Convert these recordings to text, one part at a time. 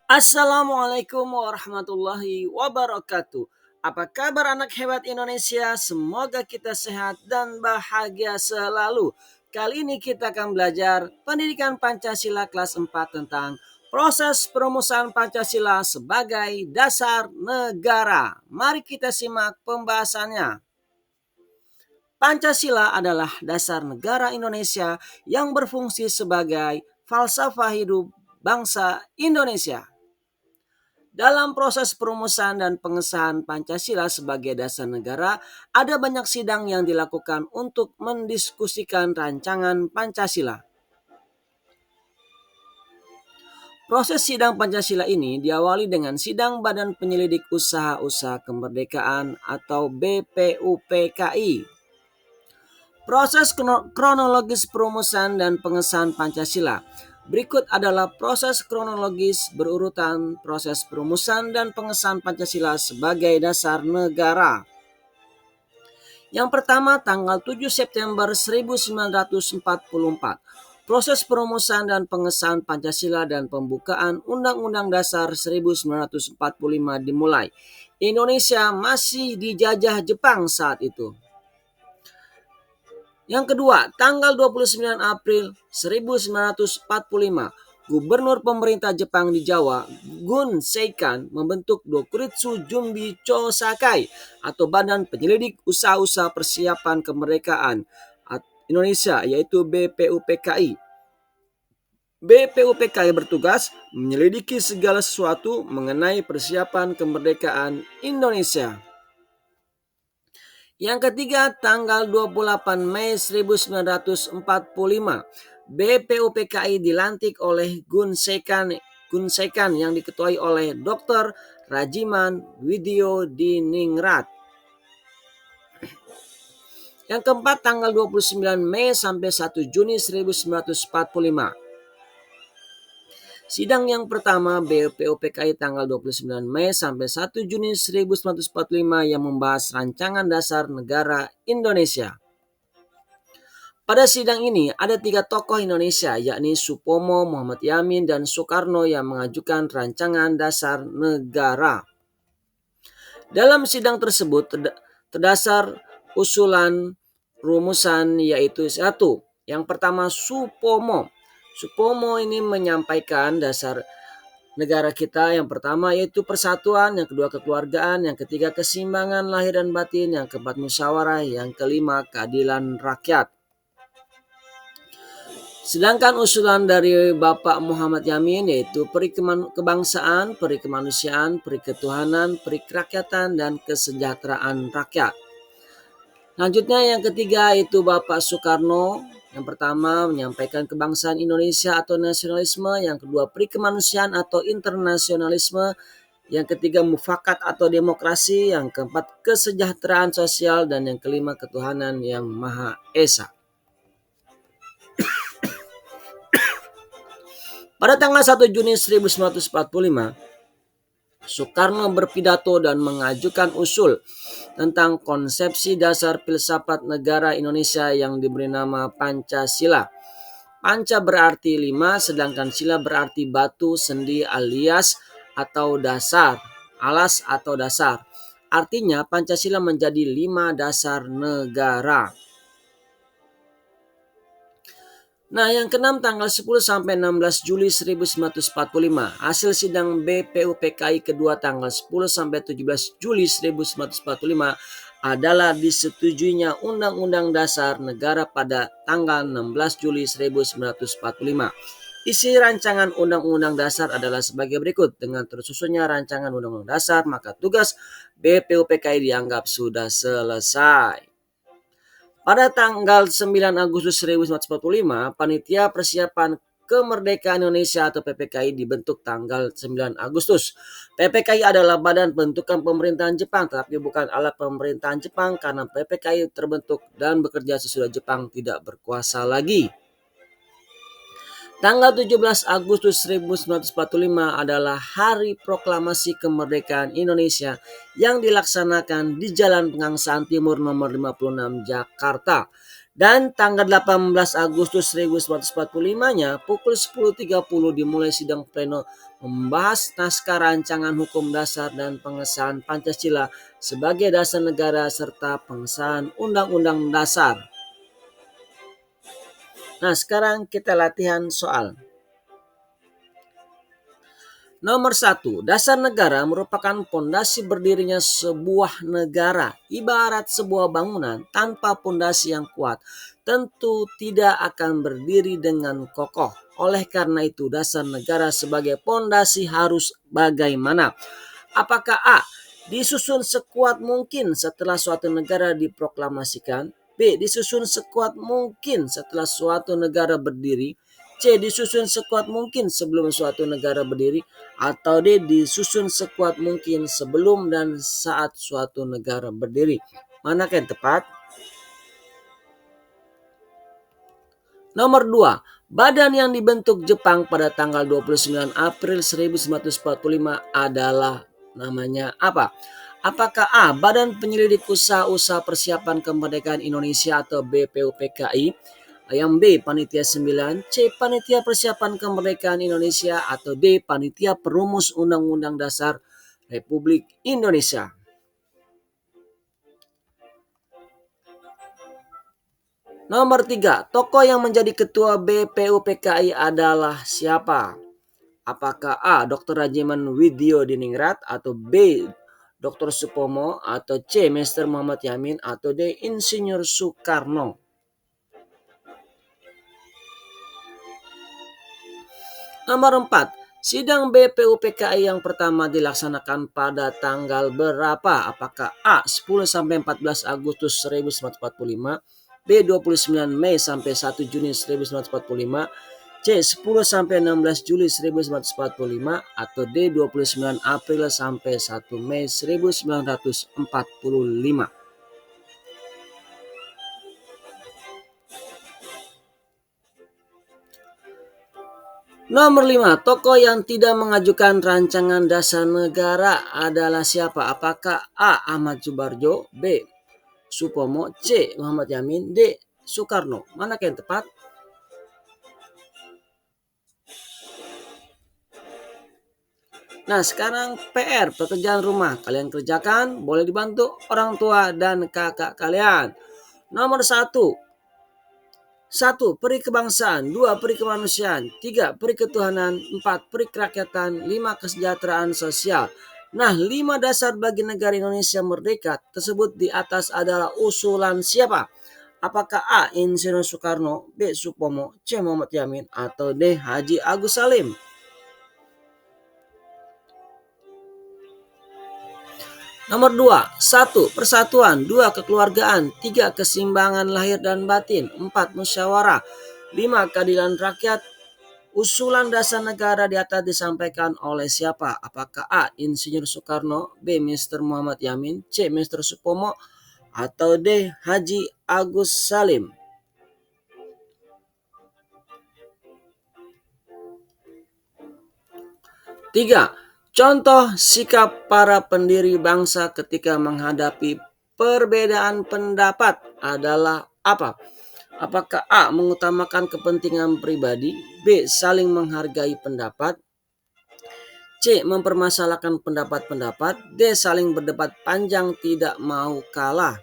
Assalamualaikum warahmatullahi wabarakatuh. Apa kabar anak hebat Indonesia? Semoga kita sehat dan bahagia selalu. Kali ini kita akan belajar pendidikan Pancasila kelas 4 tentang proses perumusan Pancasila sebagai dasar negara. Mari kita simak pembahasannya. Pancasila adalah dasar negara Indonesia yang berfungsi sebagai falsafah hidup bangsa Indonesia. Dalam proses perumusan dan pengesahan Pancasila sebagai dasar negara, ada banyak sidang yang dilakukan untuk mendiskusikan rancangan Pancasila. Proses sidang Pancasila ini diawali dengan sidang Badan Penyelidik Usaha-Usaha Kemerdekaan atau BPUPKI. Proses kronologis perumusan dan pengesahan Pancasila. Berikut adalah proses kronologis berurutan proses perumusan dan pengesahan Pancasila sebagai dasar negara. Yang pertama, tanggal 7 September 1944. Proses perumusan dan pengesahan Pancasila dan pembukaan Undang-Undang Dasar 1945 dimulai. Indonesia masih dijajah Jepang saat itu. Yang kedua, tanggal 29 April 1945, Gubernur Pemerintah Jepang di Jawa, Gun Seikan, membentuk Dokuritsu Jumbi Chosakai atau Badan Penyelidik Usaha-Usaha Persiapan Kemerdekaan Indonesia, yaitu BPUPKI. BPUPKI bertugas menyelidiki segala sesuatu mengenai persiapan kemerdekaan Indonesia. Yang ketiga, tanggal 28 Mei 1945, BPUPKI dilantik oleh Gun Seikan yang diketuai oleh Dr. Rajiman Widyodiningrat. Yang keempat, tanggal 29 Mei sampai 1 Juni 1945. Sidang yang pertama BPUPKI tanggal 29 Mei sampai 1 Juni 1945 yang membahas rancangan dasar negara Indonesia. Pada sidang ini ada 3 tokoh Indonesia, yakni Supomo, Muhammad Yamin, dan Soekarno yang mengajukan rancangan dasar negara. Dalam sidang tersebut terdasar usulan rumusan yaitu satu. Yang pertama, Supomo. Supomo ini menyampaikan dasar negara kita yang pertama yaitu persatuan, yang kedua kekeluargaan, yang ketiga keseimbangan lahir dan batin, yang keempat musyawarah, yang kelima keadilan rakyat. Sedangkan usulan dari Bapak Muhammad Yamin yaitu peri kebangsaan, peri kemanusiaan, peri ketuhanan, peri kerakyatan, dan kesejahteraan rakyat. Selanjutnya yang ketiga itu Bapak Soekarno. Yang pertama menyampaikan kebangsaan Indonesia atau nasionalisme, yang kedua peri kemanusiaan atau internasionalisme, yang ketiga mufakat atau demokrasi, yang keempat kesejahteraan sosial, dan yang kelima ketuhanan yang Maha Esa. Pada tanggal 1 Juni 1945, Soekarno berpidato dan mengajukan usul tentang konsepsi dasar filsafat negara Indonesia yang diberi nama Pancasila. Panca berarti 5, sedangkan sila berarti batu, sendi, alias atau dasar, alas atau dasar. Artinya Pancasila menjadi 5 dasar negara. Nah, yang keenam tanggal 10 sampai 16 Juli 1945, hasil sidang BPUPKI kedua tanggal 10 sampai 17 Juli 1945 adalah disetujuinya Undang-Undang Dasar Negara pada tanggal 16 Juli 1945. Isi rancangan Undang-Undang Dasar adalah sebagai berikut. Dengan tersusunnya rancangan Undang-Undang Dasar, maka tugas BPUPKI dianggap sudah selesai. Pada tanggal 9 Agustus 1945, Panitia Persiapan Kemerdekaan Indonesia atau PPKI dibentuk tanggal 9 Agustus. PPKI adalah badan bentukan pemerintahan Jepang, tetapi bukan alat pemerintahan Jepang karena PPKI terbentuk dan bekerja sesudah Jepang tidak berkuasa lagi. Tanggal 17 Agustus 1945 adalah Hari Proklamasi Kemerdekaan Indonesia yang dilaksanakan di Jalan Pegangsaan Timur nomor 56 Jakarta. Dan tanggal 18 Agustus 1945-nya pukul 10.30 dimulai sidang pleno membahas naskah rancangan hukum dasar dan pengesahan Pancasila sebagai dasar negara serta pengesahan Undang-Undang Dasar. Nah, sekarang kita latihan soal. Nomor 1, dasar negara merupakan pondasi berdirinya sebuah negara. Ibarat sebuah bangunan tanpa pondasi yang kuat, tentu tidak akan berdiri dengan kokoh. Oleh karena itu, dasar negara sebagai pondasi harus bagaimana? Apakah A, disusun sekuat mungkin setelah suatu negara diproklamasikan? B, disusun sekuat mungkin setelah suatu negara berdiri? C, disusun sekuat mungkin sebelum suatu negara berdiri, atau D, disusun sekuat mungkin sebelum dan saat suatu negara berdiri. Manakah yang tepat? Nomor 2, badan yang dibentuk Jepang pada tanggal 29 April 1945 adalah namanya apa? Apakah A, Badan Penyelidik Usaha-Usaha Persiapan Kemerdekaan Indonesia atau BPUPKI? Yang B, Panitia 9, C, Panitia Persiapan Kemerdekaan Indonesia, atau D, Panitia Perumus Undang-Undang Dasar Republik Indonesia. Nomor 3, tokoh yang menjadi ketua BPUPKI adalah siapa? Apakah A, Dr. Rajiman Widyo Diningrat, atau B, Dr. Supomo, atau C, Mr. Muhammad Yamin, atau D, Insinyur Soekarno? Nomor 4, sidang BPUPKI yang pertama dilaksanakan pada tanggal berapa? Apakah A, 10-14 Agustus 1945, B, 29 Mei sampai 1 Juni 1945, C, 10-16 Juli 1945, atau D, 29 April sampai 1 Mei 1945. Nomor 5, tokoh yang tidak mengajukan rancangan dasar negara adalah siapa? Apakah A, Ahmad Subarjo, B, Supomo, C, Muhammad Yamin, D, Soekarno? Mana yang tepat? Nah, sekarang PR, pekerjaan rumah. Kalian kerjakan, boleh dibantu orang tua dan kakak kalian. Nomor 1, peri kebangsaan, 2, peri kemanusiaan, 3, peri ketuhanan, 4, peri kerakyatan, 5, kesejahteraan sosial. Nah, 5 dasar bagi negara Indonesia merdeka tersebut di atas adalah usulan siapa? Apakah A, Insinyur Soekarno, B, Supomo, C, Muhammad Yamin, atau D, Haji Agus Salim? Nomor 2, 1, persatuan, 2, kekeluargaan, 3, keseimbangan lahir dan batin, 4, musyawarah, 5, keadilan rakyat. Usulan dasar negara di atas disampaikan oleh siapa? Apakah A, Insinyur Soekarno, B, Mr. Muhammad Yamin, C, Mr. Supomo, atau D, Haji Agus Salim? Tiga, contoh sikap para pendiri bangsa ketika menghadapi perbedaan pendapat adalah apa? Apakah A, mengutamakan kepentingan pribadi, B, saling menghargai pendapat, C, mempermasalahkan pendapat-pendapat, D, saling berdebat panjang tidak mau kalah?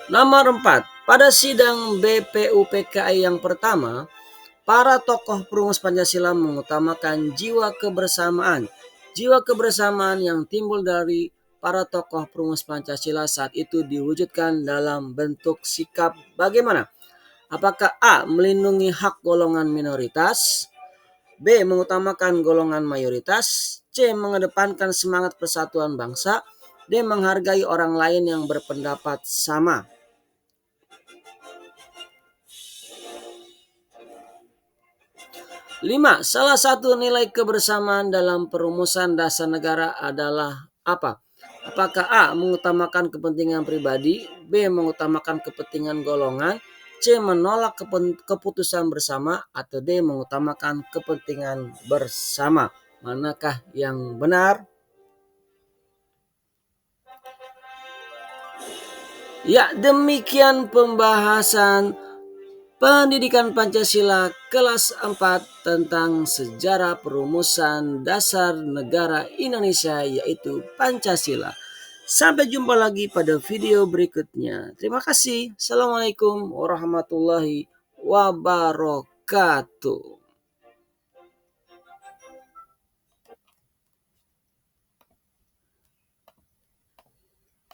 Nomor 4, pada sidang BPUPKI yang pertama, para tokoh perumus Pancasila mengutamakan jiwa kebersamaan. Jiwa kebersamaan yang timbul dari para tokoh perumus Pancasila saat itu diwujudkan dalam bentuk sikap bagaimana? Apakah A, melindungi hak golongan minoritas, B, mengutamakan golongan mayoritas, C, mengedepankan semangat persatuan bangsa, D, menghargai orang lain yang berpendapat sama? 5. Salah satu nilai kebersamaan dalam perumusan dasar negara adalah apa? Apakah A, mengutamakan kepentingan pribadi, B, mengutamakan kepentingan golongan, C, menolak keputusan bersama, atau D, mengutamakan kepentingan bersama? Manakah yang benar? Ya, demikian pembahasan Pendidikan Pancasila kelas 4 tentang sejarah perumusan dasar negara Indonesia yaitu Pancasila. Sampai jumpa lagi pada video berikutnya. Terima kasih. Assalamualaikum warahmatullahi wabarakatuh.